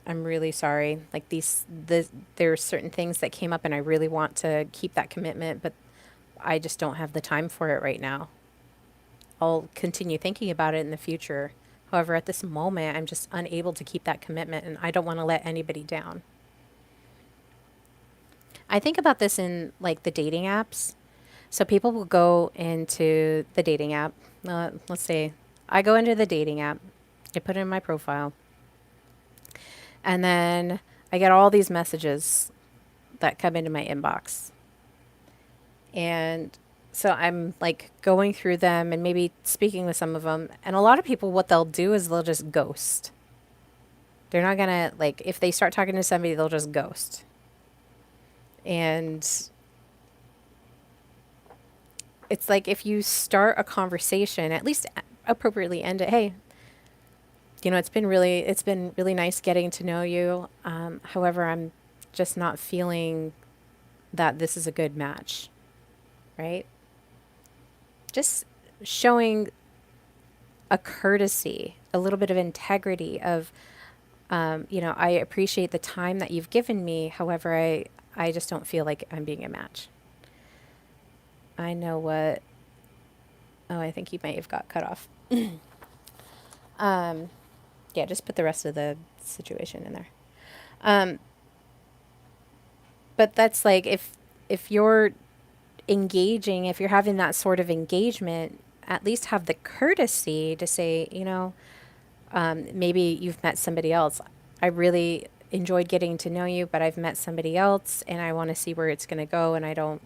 I'm really sorry. Like there are certain things that came up and I really want to keep that commitment, but I just don't have the time for it right now. I'll continue thinking about it in the future. However, at this moment, I'm just unable to keep that commitment and I don't want to let anybody down. I think about this in like the dating apps. So people will go into the dating app. Let's say I go into the dating app, I put it in my profile, and then I get all these messages that come into my inbox. And so I'm like going through them and maybe speaking with some of them. And a lot of people, what they'll do is they'll just ghost. They're not going to, like, if they start talking to somebody, they'll just ghost. And it's like if you start a conversation, at least appropriately end it. Hey, it's been really nice getting to know you. However, I'm just not feeling that this is a good match, right? Just showing a courtesy, a little bit of integrity of, I appreciate the time that you've given me. However, I just don't feel like I'm being a match. I know what. Oh, I think you might have got cut off. Yeah, just put the rest of the situation in there. But that's like if you're engaging, if you're having that sort of engagement, at least have the courtesy to say, maybe you've met somebody else. I really enjoyed getting to know you, but I've met somebody else and I want to see where it's going to go. And I don't,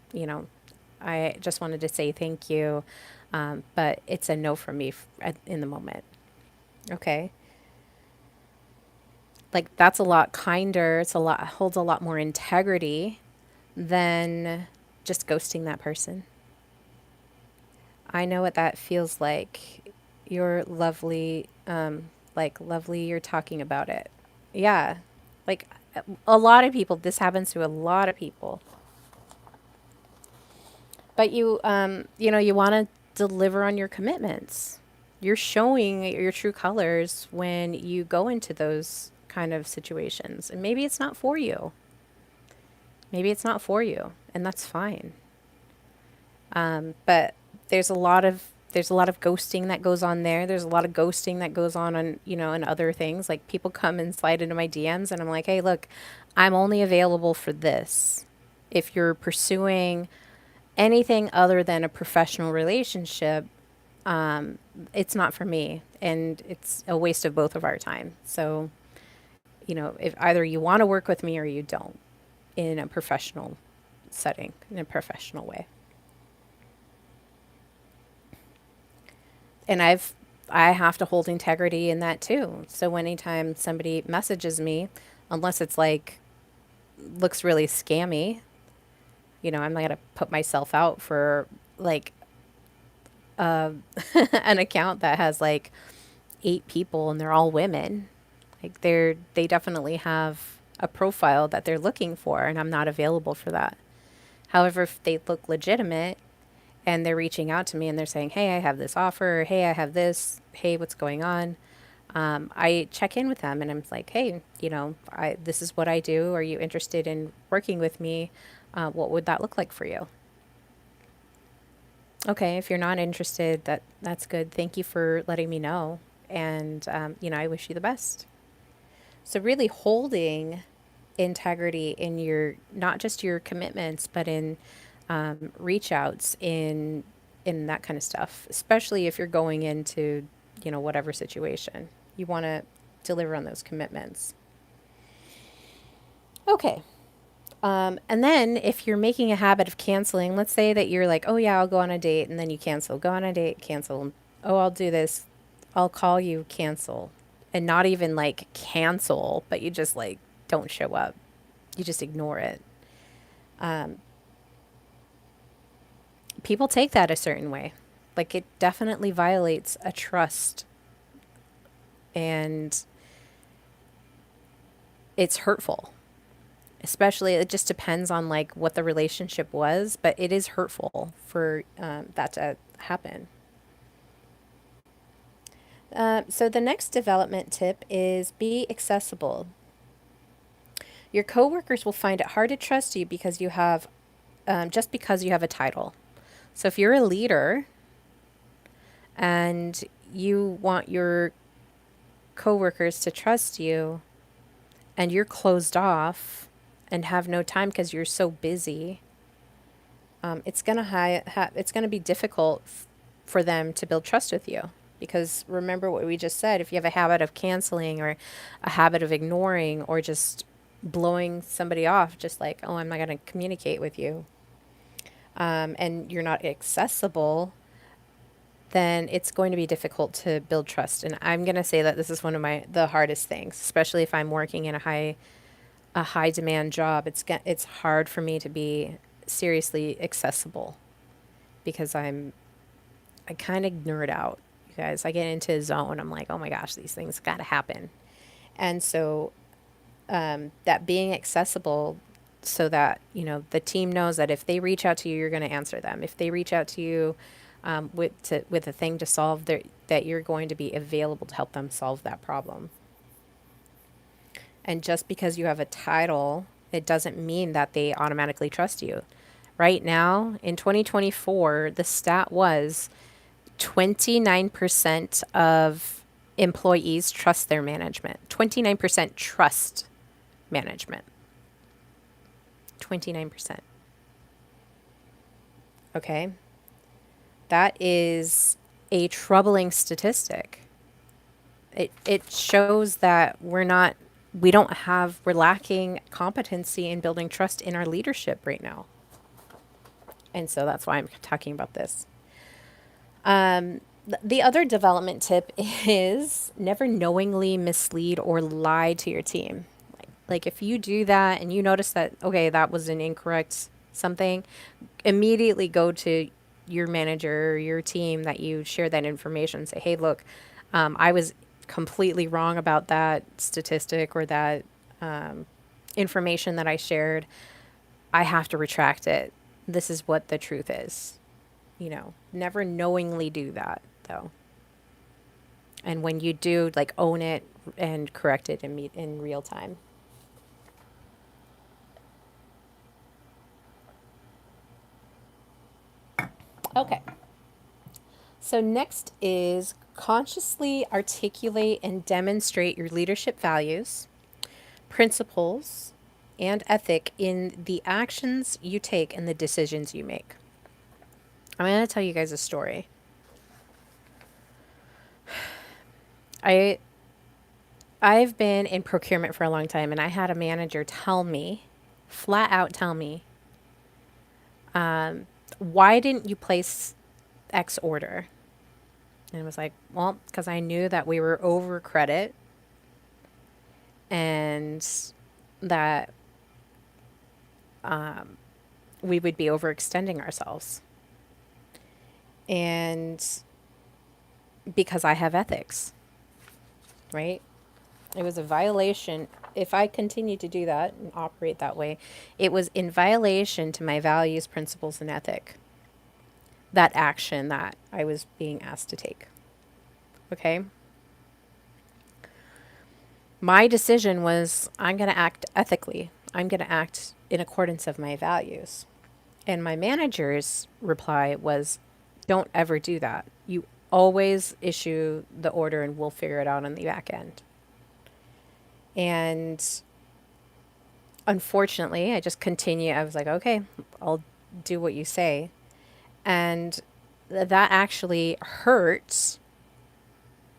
I just wanted to say thank you. But it's a no from me in the moment. Okay. Like that's a lot kinder. Holds a lot more integrity than just ghosting that person. I know what that feels like. You're lovely, lovely, you're talking about it. Yeah. Like a lot of people, this happens to a lot of people. But you want to deliver on your commitments. You're showing your true colors when you go into those kind of situations. And maybe it's not for you. And that's fine. But there's a lot of ghosting that goes on there. There's a lot of ghosting that goes on in other things. Like people come and slide into my DMs and I'm like, hey, look, I'm only available for this. If you're pursuing anything other than a professional relationship, it's not for me. And it's a waste of both of our time. So, if either you want to work with me or you don't in a professional setting, in a professional way. And I have to hold integrity in that too. So anytime somebody messages me, unless it's like looks really scammy, I'm not gonna put myself out for like an account that has like 8 people and they're all women. Like they definitely have a profile that they're looking for, and I'm not available for that. However, if they look legitimate and they're reaching out to me and they're saying, hey, I have this offer, or, hey, I have this, hey, what's going on? I check in with them and I'm like, hey, this is what I do. Are you interested in working with me? What would that look like for you? Okay, if you're not interested, that's good. Thank you for letting me know. And, I wish you the best. So really holding integrity in your, not just your commitments, but in reach outs, in that kind of stuff, especially if you're going into, whatever situation. You want to deliver on those commitments. Okay. And then if you're making a habit of canceling, let's say that you're like, oh yeah, I'll go on a date, and then you cancel. Go on a date, cancel. Oh, I'll do this. I'll call you, cancel. and not even like cancel, but you just like don't show up. You just ignore it. Um, People take that a certain way. Like it definitely violates a trust, and it's hurtful. Especially, it just depends on like what the relationship was, but it is hurtful for that to happen. So the next development tip is be accessible. Your coworkers will find it hard to trust you because you have just because you have a title. So if you're a leader and you want your coworkers to trust you and you're closed off and have no time because you're so busy, it's gonna it's gonna be difficult for them to build trust with you. Because remember what we just said, if you have a habit of canceling or a habit of ignoring or just blowing somebody off, just like, oh, I'm not going to communicate with you, and you're not accessible, then it's going to be difficult to build trust. And I'm going to say that this is one of the hardest things, especially if I'm working in a high demand job. It's hard for me to be seriously accessible because I kind of nerd out, you guys. I get into a zone. I'm like, oh my gosh, these things got to happen. And so that being accessible so that, the team knows that if they reach out to you, you're going to answer them. If they reach out to you with a thing to solve, that you're going to be available to help them solve that problem. And just because you have a title, it doesn't mean that they automatically trust you. Right now, in 2024, the stat was 29% of employees trust their management. 29% trust management. 29%. Okay. That is a troubling statistic. It shows that we're lacking competency in building trust in our leadership right now. And so that's why I'm talking about this. The other development tip is never knowingly mislead or lie to your team. Like if you do that and you notice that, okay, that was an incorrect something, immediately go to your manager or your team that you share that information. Say, hey, look, I was completely wrong about that statistic or that information that I shared. I have to retract it. This is what the truth is. Never knowingly do that, though. And when you do, like, own it and correct it in real time. Okay. So next is consciously articulate and demonstrate your leadership values, principles, and ethic in the actions you take and the decisions you make. I'm going to tell you guys a story. I've been in procurement for a long time, and I had a manager flat out tell me, why didn't you place X order? And it was like, well, because I knew that we were over credit and that we would be overextending ourselves. And because I have ethics, right? It was a violation. If I continued to do that and operate that way, it was in violation to my values, principles, and ethic. That action that I was being asked to take. Okay? My decision was, I'm going to act ethically. I'm going to act in accordance of my values. And my manager's reply was, don't ever do that. You always issue the order and we'll figure it out on the back end. And unfortunately, I just continue. I was like, okay, I'll do what you say. And that actually hurts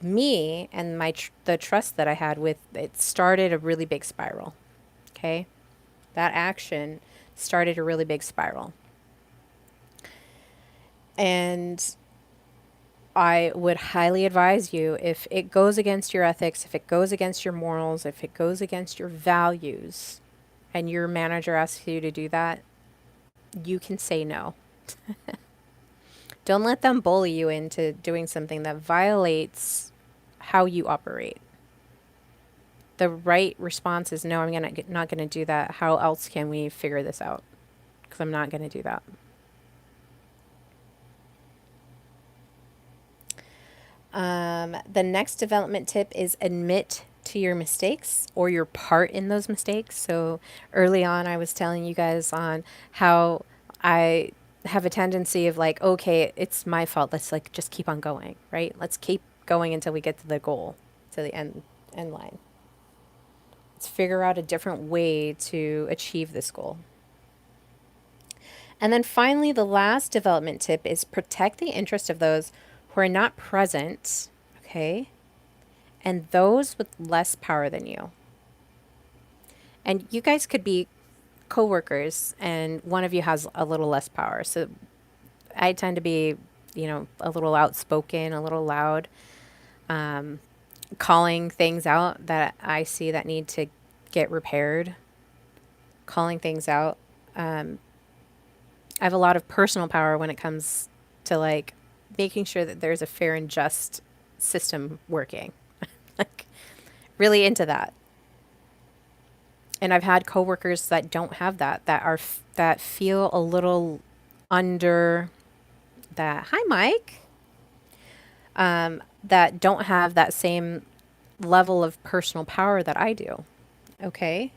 me and the trust that I had with it. Started a really big spiral. Okay? That action started a really big spiral. And I would highly advise you, if it goes against your ethics, if it goes against your morals, if it goes against your values, and your manager asks you to do that, you can say no. Don't let them bully you into doing something that violates how you operate. The right response is no, not going to do that. How else can we figure this out? Because I'm not going to do that. The next development tip is admit to your mistakes or your part in those mistakes. So early on, I was telling you guys on how I have a tendency of like, okay, it's my fault. Let's like just keep on going, right? Let's keep going until we get to the goal, to the end line. Let's figure out a different way to achieve this goal. And then finally, the last development tip is protect the interest of those who are not present, okay, and those with less power than you. And you guys could be coworkers, and one of you has a little less power. So I tend to be, a little outspoken, a little loud, calling things out that I see that need to get repaired, calling things out. I have a lot of personal power when it comes to like making sure that there's a fair and just system working. Like really into that. And I've had coworkers that don't have that, that feel a little under that. Hi, Mike. That don't have that same level of personal power that I do. Okay.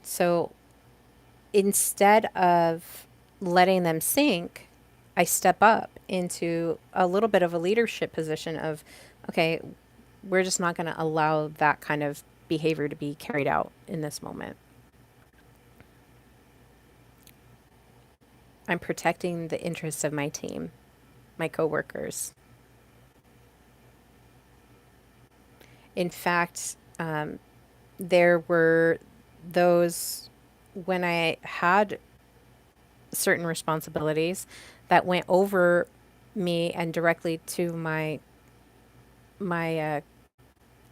So instead of letting them sink, I step up into a little bit of a leadership position of, okay, we're just not going to allow that kind of behavior to be carried out in this moment. I'm protecting the interests of my team, my coworkers. In fact, there were those when I had certain responsibilities that went over me and directly to my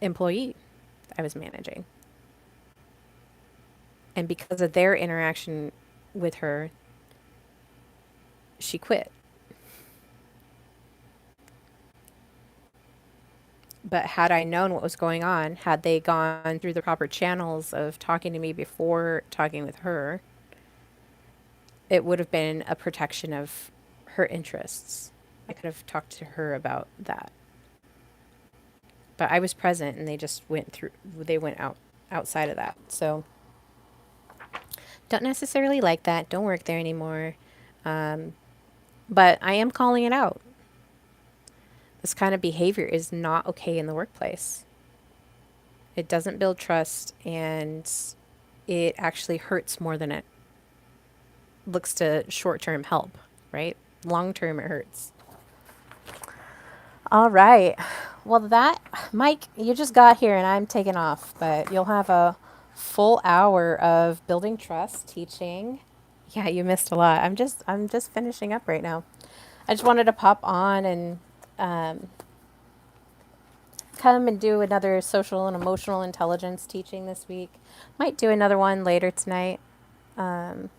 employee I was managing. And because of their interaction with her, she quit. But had I known what was going on, had they gone through the proper channels of talking to me before talking with her, it would have been a protection of her interests. I could have talked to her about that. But I was present and they went outside of that. So don't necessarily like that. Don't work there anymore. But I am calling it out. This kind of behavior is not okay in the workplace. It doesn't build trust, and it actually hurts more than it looks to short-term help, right? Long-term, it hurts. All right. Well, Mike, you just got here and I'm taking off, but you'll have a full hour of building trust teaching. Yeah, you missed a lot. I'm just finishing up right now. I just wanted to pop on and come and do another social and emotional intelligence teaching this week. Might do another one later tonight, or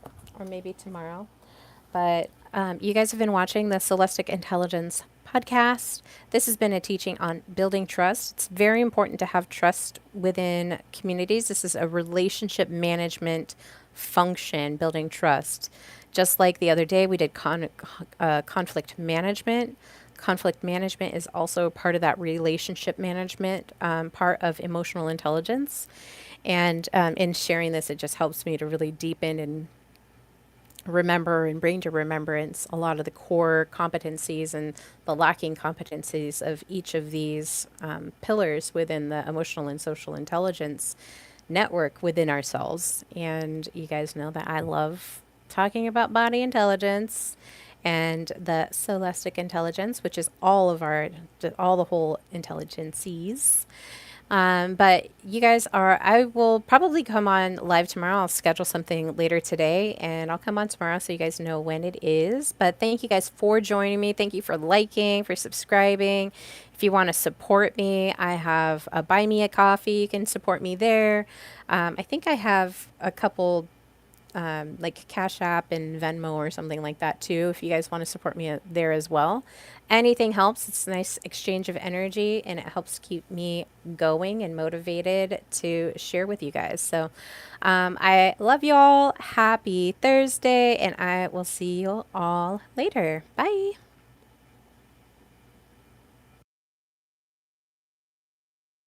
maybe tomorrow. But you guys have been watching the Celestic Intelligence podcast. This has been a teaching on building trust. It's very important to have trust within communities. This is a relationship management function, building trust. Just like the other day, we did conflict management. Conflict management is also part of that relationship management part of emotional intelligence. And in sharing this, it just helps me to really deepen and remember and bring to remembrance a lot of the core competencies and the lacking competencies of each of these pillars within the emotional and social intelligence network within ourselves. And you guys know that I love talking about body intelligence and the celestic intelligence, which is all the whole intelligences. But you guys are, I will probably come on live tomorrow. I'll schedule something later today and I'll come on tomorrow so you guys know when it is. But thank you guys for joining me. Thank you for liking, for subscribing. If you want to support me, I have a Buy Me a Coffee. You can support me there. I think I have a couple like Cashapp and Venmo or something like that too, if you guys want to support me there as well. Anything helps. It's a nice exchange of energy and it helps keep me going and motivated to share with you guys. So I love y'all. Happy Thursday, and I will see you all later. Bye.